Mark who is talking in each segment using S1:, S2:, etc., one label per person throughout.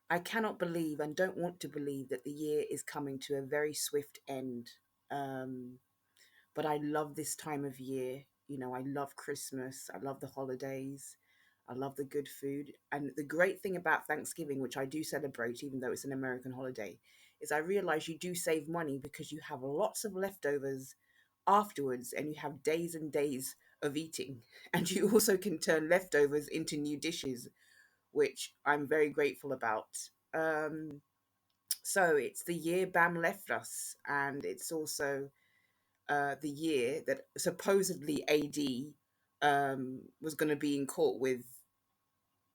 S1: I cannot believe and don't want to believe that the year is coming to a very swift end. Um, but I love this time of year. You know, I love Christmas. I love the holidays. I love the good food. And the great thing about Thanksgiving, which I do celebrate, even though it's an American holiday, is I realize you do save money because you have lots of leftovers afterwards and you have days and days of eating. And you also can turn leftovers into new dishes, which I'm very grateful about. Um, so it's the year Bam left us, and it's also the year that supposedly AD was going to be in court with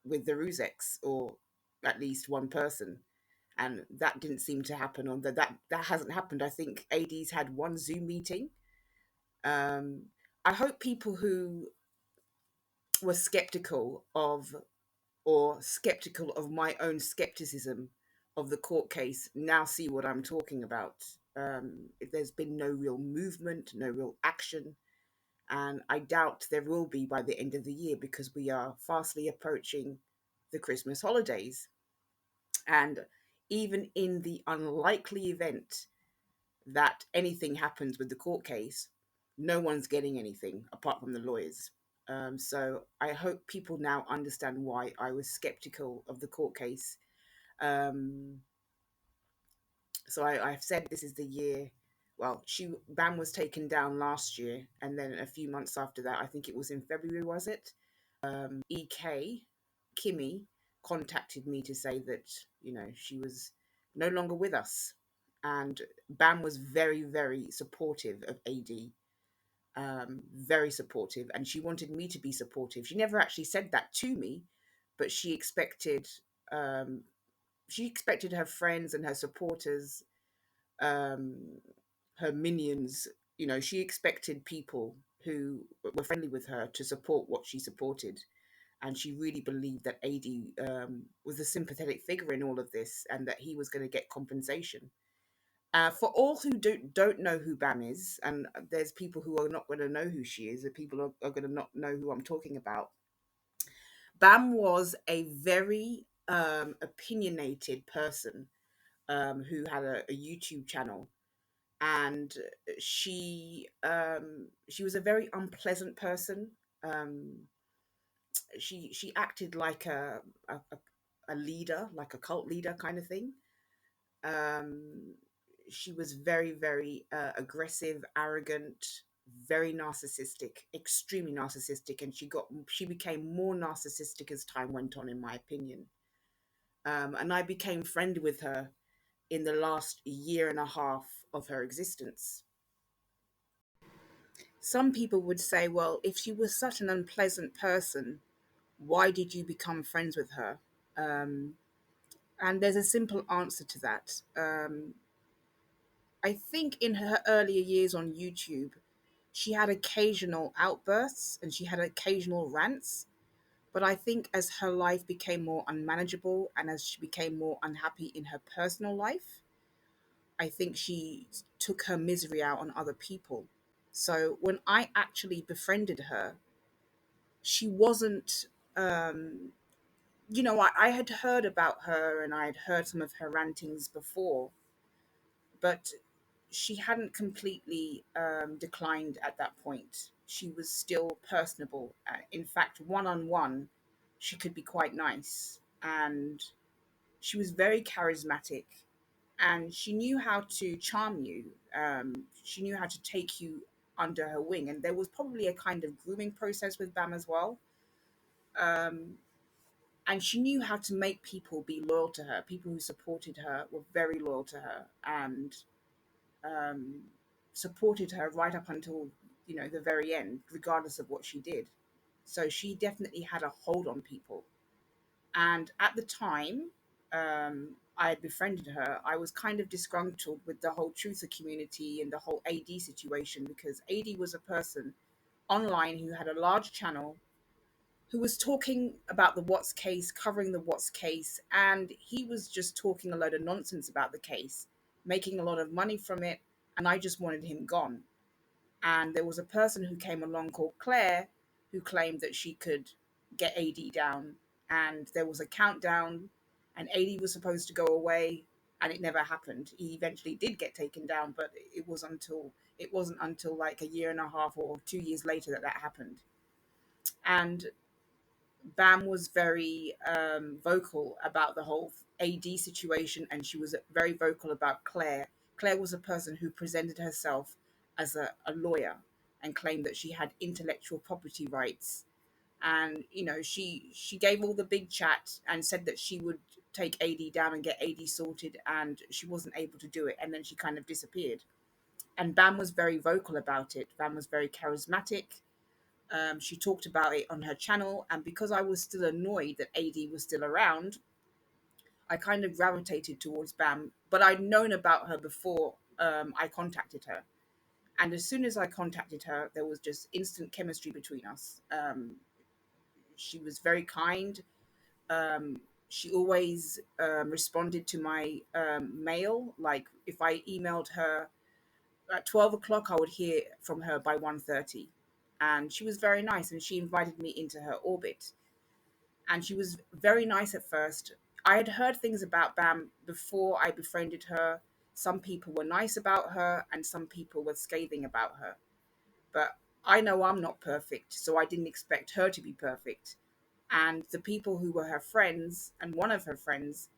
S1: the Rusex, or at least one person, and that didn't seem to happen. On that hasn't happened. I think AD's had one Zoom meeting. Um, I hope people who were skeptical of or skeptical of my own skepticism of the court case now see what I'm talking about. If there's been no real movement, no real action, and I doubt there will be by the end of the year because we are fastly approaching the Christmas holidays. And even in the unlikely event that anything happens with the court case, no one's getting anything apart from the lawyers. So I hope people now understand why I was skeptical of the court case. Um, I've said this is the year. Well, she ban was taken down last year, and then a few months after that, I think it was in February, was it? Ek Kimmy contacted me to say that she was no longer with us, and Bam was very very supportive of AD, very supportive, and she wanted me to be supportive. She never actually said that to me, but um, she expected her friends and her supporters, um, her minions. She expected people who were friendly with her to support what she supported, and she really believed that AD was a sympathetic figure in all of this, and that he was going to get compensation. For all who don't know who Bam is, and there's people who are not going to know who she is, and people are going to not know who I'm talking about. Bam was a very opinionated person who had a YouTube channel, and she was a very unpleasant person. Um, she acted like a leader, like a cult leader kind of thing. Um, she was very very aggressive, arrogant, very narcissistic, extremely narcissistic, and she became more narcissistic as time went on, in my opinion. And I became friend with her in the last year and a half of her existence. Some people would say, well, if she was such an unpleasant person, why did you become friends with her? Um, and there's a simple answer to that. I think in her earlier years on YouTube, she had occasional outbursts and she had occasional rants. But I think as her life became more unmanageable and as she became more unhappy in her personal life, I think she took her misery out on other people. So when I actually befriended her, she wasn't, um, I had heard about her and I had heard some of her rantings before, but she hadn't completely declined at that point. She was still personable. In fact, one on one, she could be quite nice. And she was very charismatic, and she knew how to charm you. She knew how to take you under her wing. And there was probably a kind of grooming process with Bam as well. Um, and she knew how to make people be loyal to her. People who supported her were very loyal to her, and um, supported her right up until the very end, regardless of what she did. So she definitely had a hold on people. And at the time, I had befriended her, I was kind of disgruntled with the whole truther community and the whole AD situation, because AD was a person online who had a large channel, who was talking about the Watts case, covering the Watts case, and he was just talking a load of nonsense about the case, making a lot of money from it, and I just wanted him gone. And there was a person who came along called Claire, who claimed that she could get AD down, and there was a countdown. And AD was supposed to go away, and it never happened. He eventually did get taken down, but it wasn't until like a year and a half or 2 years later that that happened. And Bam was very vocal about the whole AD situation, and she was very vocal about Claire. Claire was a person who presented herself as a lawyer and claimed that she had intellectual property rights. And she gave all the big chat and said that she would take AD down and get AD sorted, and she wasn't able to do it, and then she kind of disappeared. And Bam was very vocal about it. Bam was very charismatic. She talked about it on her channel, and because I was still annoyed that AD was still around, I kind of gravitated towards Bam. But I'd known about her before I contacted her, and as soon as I contacted her, there was just instant chemistry between us. She was very kind. She always responded to my mail. Like if I emailed her at 12 o'clock, I would hear from her by 1:30, and she was very nice. And she invited me into her orbit, and she was very nice at first. I had heard things about Bam before I befriended her. Some people were nice about her, and some people were scathing about her. But I know I'm not perfect, so I didn't expect her to be perfect. And the people who were her friends, and one of her friends,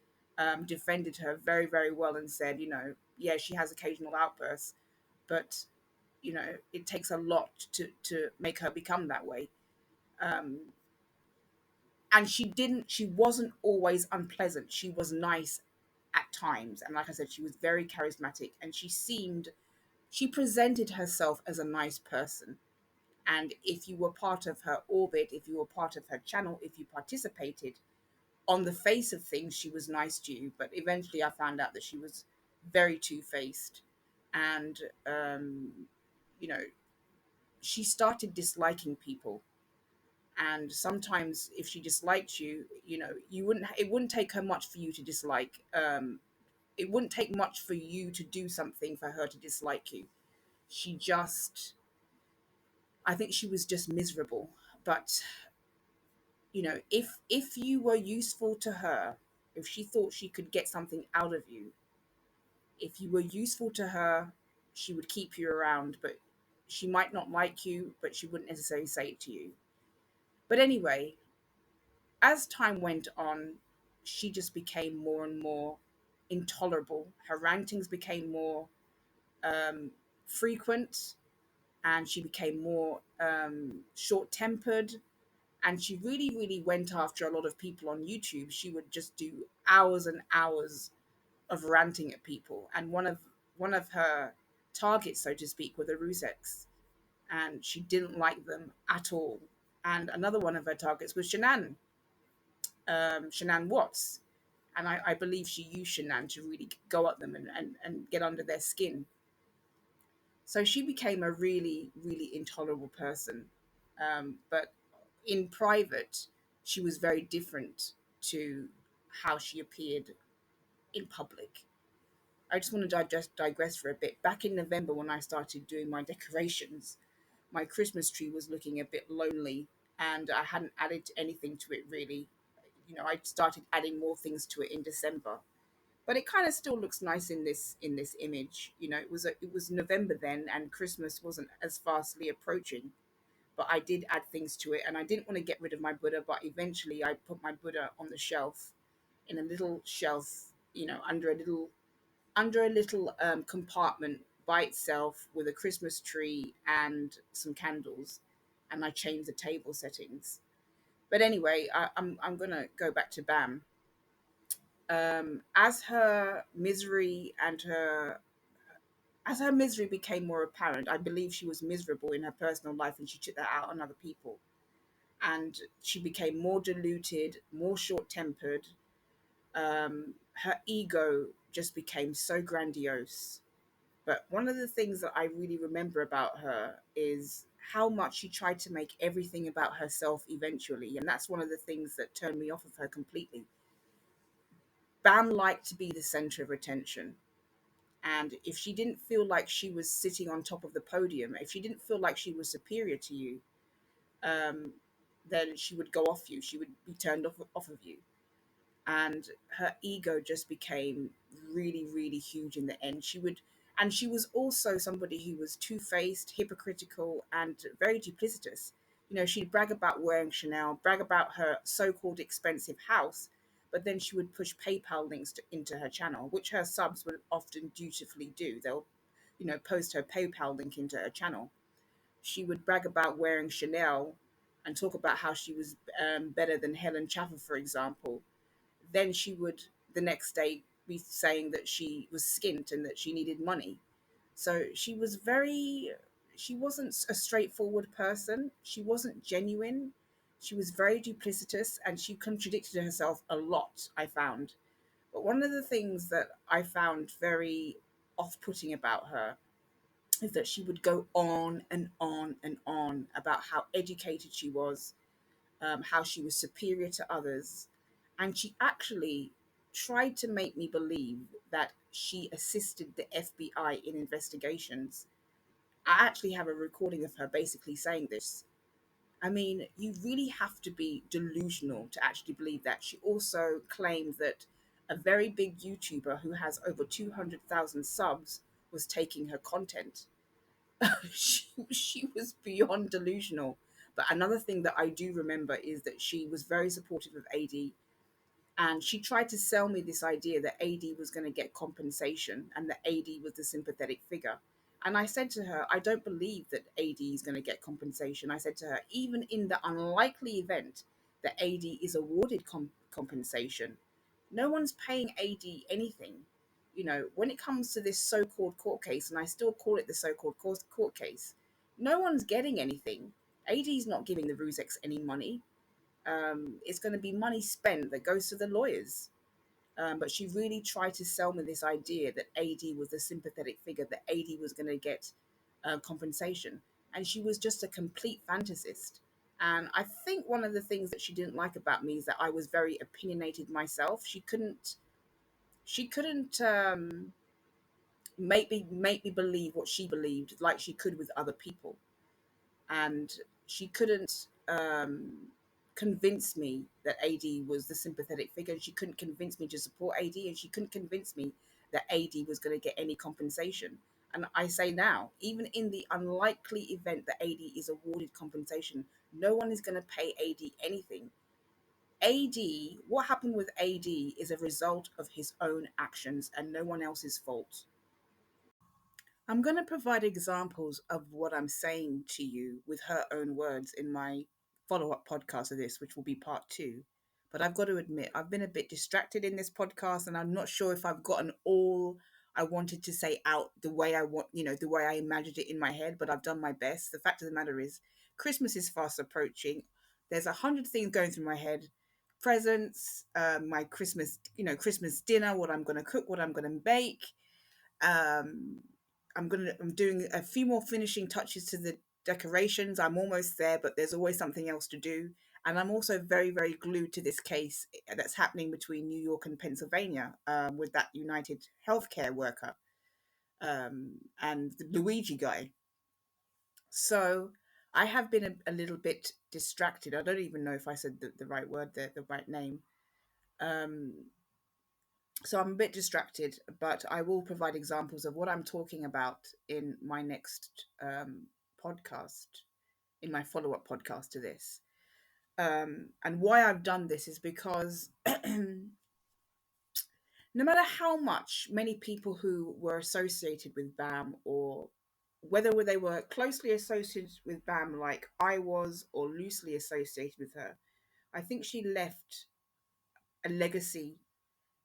S1: defended her very, very well and said, yeah, she has occasional outbursts, but it takes a lot to make her become that way. Um, and she wasn't always unpleasant. She was nice at times, and like I said, she was very charismatic, and she presented herself as a nice person. And if you were part of her orbit, if you were part of her channel, if you participated, on the face of things, she was nice to you. But eventually, I found out that she was very two faced. And, you know, she started disliking people. And sometimes, if she disliked you, it wouldn't take her much for you to dislike. It wouldn't take much for you to do something for her to dislike you. She just, I think she was just miserable. But if you were useful to her, if she thought she could get something out of you, if you were useful to her, she would keep you around. But she might not like you, but she wouldn't necessarily say it to you. But anyway, as time went on, she just became more and more intolerable. Her rantings became more um, frequent, and she became more short tempered. And she really, really went after a lot of people on YouTube. She would just do hours and hours of ranting at people. And one of her targets, so to speak, were the Rusex, and she didn't like them at all. And another one of her targets was Shanann Watts, and I believe she used Shanann to really go at them and get under their skin. So she became a really, really intolerable person. But in private, she was very different to how she appeared in public. I just want to just digress for a bit. Back in November, when I started doing my decorations, my Christmas tree was looking a bit lonely, and I hadn't added anything to it really. I started adding more things to it in December, but it kind of still looks nice in this image. It was November then, and Christmas wasn't as fastly approaching. But I did add things to it, and I didn't want to get rid of my Buddha. But eventually, I put my Buddha on the shelf, in a little shelf, under a little compartment by itself with a Christmas tree and some candles, and I changed the table settings. But anyway, I'm gonna go back to Bam. As her misery and her as her misery became more apparent, I believe she was miserable in her personal life, and she took that out on other people. And she became more diluted, more short tempered. Her ego just became so grandiose. But one of the things that I really remember about her is how much she tried to make everything about herself eventually. And that's one of the things that turned me off of her completely. Bam liked to be the center of attention. And if she didn't feel like she was sitting on top of the podium, if she didn't feel like she was superior to you, um, then she would go off you. She would be turned off of you. and her ego just became really, really huge in the end. And she was also somebody who was two-faced, hypocritical, and very duplicitous. You know, she'd brag about wearing Chanel, brag about her so-called expensive house, but then she would push PayPal links into her channel, which her subs would often dutifully do. They'll, post her PayPal link into her channel. She would brag about wearing Chanel and talk about how she was better than Helen Chaffer, for example. Then she would the next day be saying that she was skint and that she needed money. So she wasn't a straightforward person. She wasn't genuine. She was very duplicitous and she contradicted herself a lot, I found. But one of the things that I found very off putting about her is that she would go on and on and on about how educated she was, how she was superior to others. And she actually tried to make me believe that she assisted the FBI in investigations. I actually have a recording of her basically saying this. I mean, you really have to be delusional to actually believe that. She also claimed that a very big YouTuber who has over 200,000 subs was taking her content. She was beyond delusional. But another thing that I do remember is that she was very supportive of AD, and she tried to sell me this idea that AD was going to get compensation and that AD was the sympathetic figure. And I said to her, I don't believe that AD is going to get compensation. I said to her, even in the unlikely event that AD is awarded compensation, no one's paying AD anything. You know, when it comes to this so called court case, and I still call it the so called court case, no one's getting anything. AD's not giving the Rusex any money. It's going to be money spent that goes to the lawyers. But she really tried to sell me this idea that AD was a sympathetic figure, that AD was going to get compensation. And she was just a complete fantasist. And I think one of the things that she didn't like about me is that I was very opinionated myself. She couldn't make me believe what she believed like she could with other people, and she couldn't convince me that AD was the sympathetic figure. And she couldn't convince me to support AD, and she couldn't convince me that AD was going to get any compensation. And I say now, even in the unlikely event that AD is awarded compensation, no one is going to pay AD anything. AD, what happened with AD is a result of his own actions and no one else's fault. I'm going to provide examples of what I'm saying to you with her own words in my follow up podcast of this, which will be part two. But I've got to admit, I've been a bit distracted in this podcast, and I'm not sure if I've gotten all I wanted to say out the way I want, the way I imagined it in my head, but I've done my best. The fact of the matter is, Christmas is fast approaching. There's 100 things going through my head: presents, my Christmas dinner, what I'm going to cook, what I'm going to bake. um I'm doing a few more finishing touches to the decorations. I'm almost there, but there's always something else to do. And I'm also very, very glued to this case that's happening between New York and Pennsylvania, with that United Healthcare worker, and the Luigi guy. So I have been a little bit distracted. I don't even know if I said the right word there, the right name. Um, so I'm a bit distracted, but I will provide examples of what I'm talking about in my next podcast, in my follow up podcast to this. And why I've done this is because no matter how much many people who were associated with BAM, or whether they were closely associated with BAM like I was or loosely associated with her, I think she left a legacy,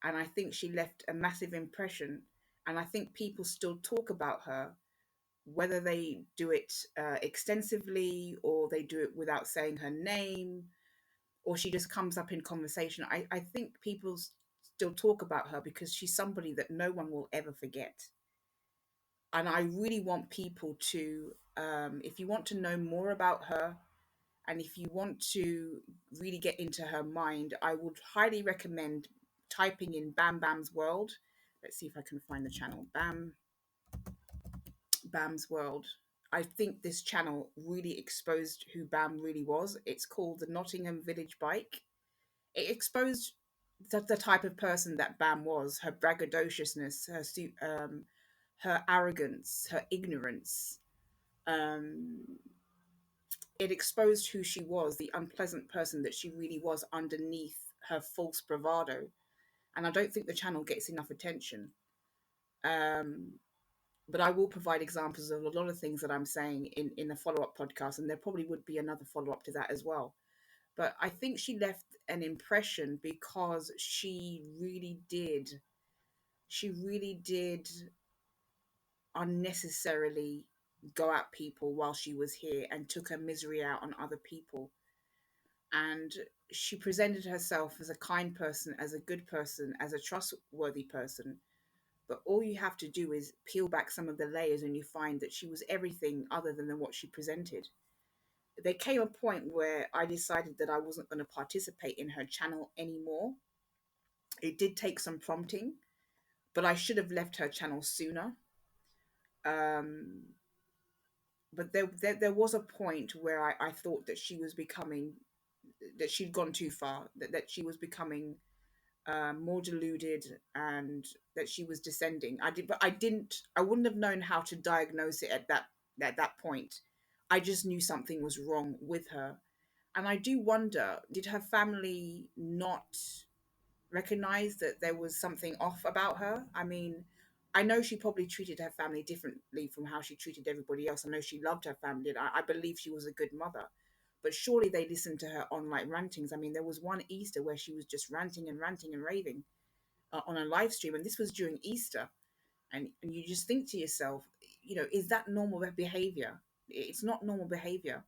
S1: and I think she left a massive impression. And I think people still talk about her, whether they do it extensively or they do it without saying her name, or she just comes up in conversation. I think people still talk about her because she's somebody that no one will ever forget. And I really want people to, if you want to know more about her, and if you want to really get into her mind, I would highly recommend typing in Bam Bam's World. Let's see if I can find the channel. Bam's World. I think this channel really exposed who Bam really was. It's called the Nottingham Village Bike. It exposed the type of person that Bam was, her braggadociousness, her arrogance, her ignorance. Um, it exposed who she was, the unpleasant person that she really was underneath her false bravado. And I don't think the channel gets enough attention. Um, but I will provide examples of a lot of things that I'm saying in a follow up podcast, and there probably would be another follow up to that as well. But I think she left an impression because she really did unnecessarily go at people while she was here and took her misery out on other people. And she presented herself as a kind person, as a good person, as a trustworthy person. But all you have to do is peel back some of the layers and you find that she was everything other than what she presented. There came a point where I decided that I wasn't going to participate in her channel anymore. It did take some prompting, but I should have left her channel sooner. Um, but there was a point where I thought that she was becoming, that she'd gone too far, that she was becoming more deluded, and that she was descending. I wouldn't have known how to diagnose it at that point. I just knew something was wrong with her. And I do wonder, did her family not recognize that there was something off about her? I mean, I know she probably treated her family differently from how she treated everybody else. I know she loved her family, and I believe she was a good mother. But surely they listened to her online rantings. I mean, there was one Easter where she was just ranting and raving on a live stream, and this was during Easter. And you just think to yourself, is that normal behavior? It's not normal behavior.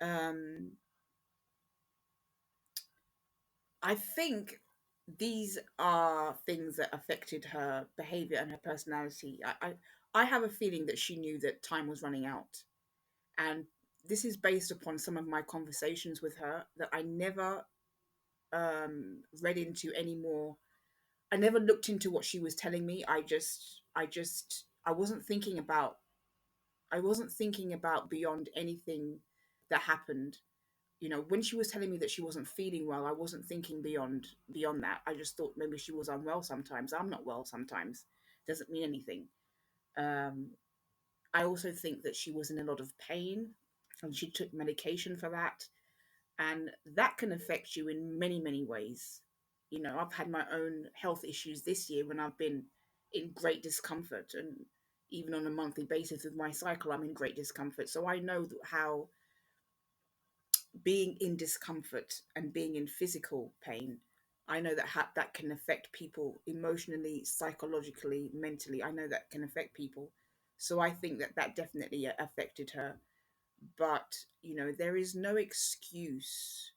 S1: Um, I think these are things that affected her behavior and her personality. I have a feeling that she knew that time was running out. And this is based upon some of my conversations with her that I never read into anymore. I never looked into what she was telling me. I wasn't thinking about, beyond anything that happened. When she was telling me that she wasn't feeling well, I wasn't thinking beyond that. I just thought maybe she was unwell sometimes. I'm not well sometimes. Doesn't mean anything. um I also think that she was in a lot of pain, and she took medication for that, and that can affect you in many, many ways. I've had my own health issues this year when I've been in great discomfort, and even on a monthly basis with my cycle, I'm in great discomfort. So I know how being in discomfort and being in physical pain, I know that that can affect people emotionally, psychologically, mentally. I know that can affect people. So I think that that definitely affected her. But there is no excuse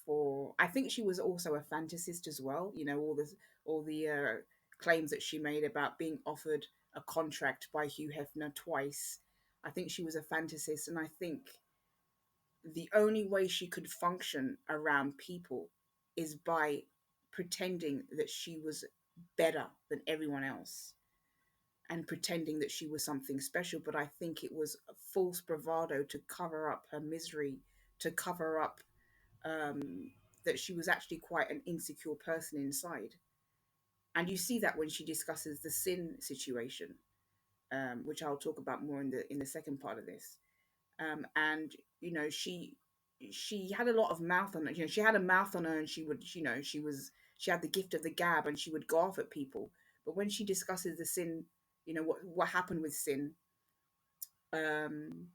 S1: for. I think she was also a fantasist as well. All the claims that she made about being offered a contract by Hugh Hefner twice. I think she was a fantasist, and I think the only way she could function around people is by pretending that she was better than everyone else and pretending that she was something special. But I think it was a false bravado to cover up her misery, to cover up that she was actually quite an insecure person inside. And you see that when she discusses the sin situation, which I'll talk about more in the second part of this. And she had a lot of mouth on her. She had a mouth on her, and she would, she had the gift of the gab, and she would go off at people. But when she discusses the sin, what happened with sin, um,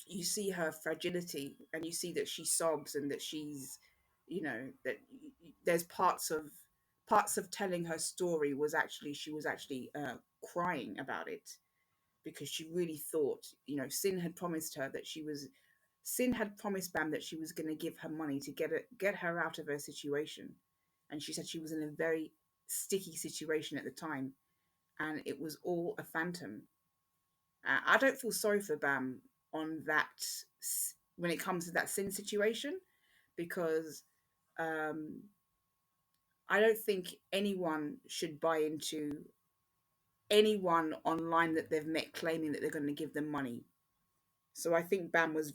S1: you see her fragility, and you see that she sobs, and that that there's parts of telling her story was actually she was actually crying about it, because she really thought, Sin had promised Bam that she was going to give her money to get her out of her situation, and she said she was in a very sticky situation at the time, and it was all a phantom. I don't feel sorry for Bam on that when it comes to that Sin situation, because um, I don't think anyone should buy into anyone online that they've met claiming that they're going to give them money. So I think Bam was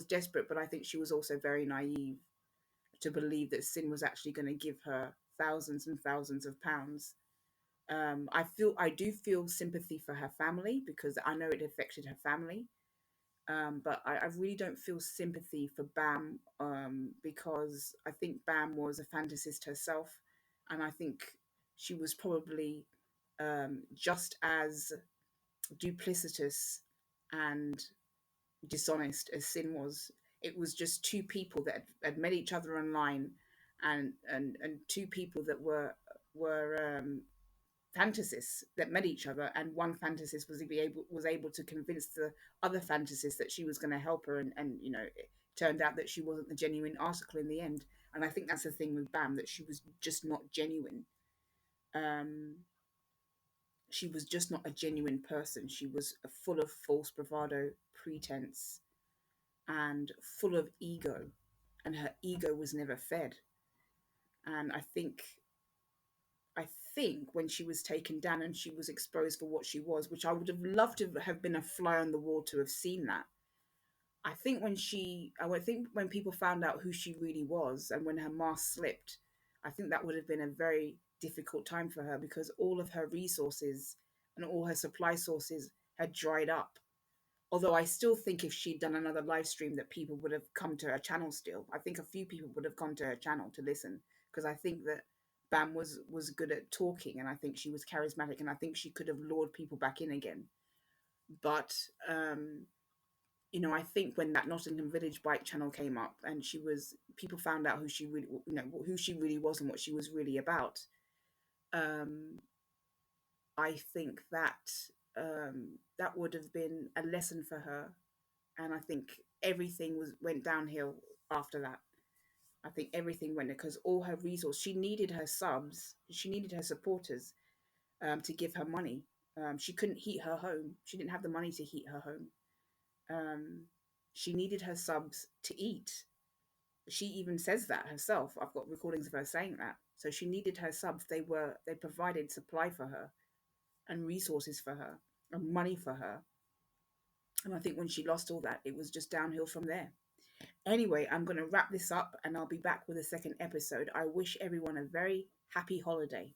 S1: desperate, but I think she was also very naive. to believe that Sin was actually going to give her thousands and thousands of pounds. I do feel sympathy for her family because I know it affected her family. But I really don't feel sympathy for Bam, because I think Bam was a fantasist herself, and I think she was probably just as duplicitous and dishonest as Sin was. It was just two people that had met each other online, and two people that were fantasists that met each other, and one fantasist was able to convince the other fantasist that she was going to help her, and it turned out that she wasn't the genuine article in the end. And I think that's the thing with Bam, that she was just not genuine. um she was just not a genuine person. She was full of false bravado, pretense, and full of ego, and her ego was never fed. And I think when she was taken down and she was exposed for what she was, which I would have loved to have been a fly on the wall to have seen that. I would think when people found out who she really was and when her mask slipped, I think that would have been a very difficult time for her, because all of her resources and all her supply sources had dried up. Although I still think if she'd done another live stream, that people would have come to her channel still. I think a few people would have come to her channel to listen, because I think that Bam was good at talking, and I think she was charismatic, and I think she could have lured people back in again. But I think when that Nottingham Village bike channel came up and people found out who she really was and what she was really about. Um, I think that would have been a lesson for her, and I think everything went downhill after that. I think everything went, because all her resources, she needed her subs, she needed her supporters, to give her money. She couldn't heat her home. She didn't have the money to heat her home. Um, she needed her subs to eat. She even says that herself. I've got recordings of her saying that. So she needed her subs. They provided supply for her and resources for her and money for her. And I think when she lost all that, it was just downhill from there. Anyway, I'm going to wrap this up and I'll be back with a second episode. I wish everyone a very happy holiday.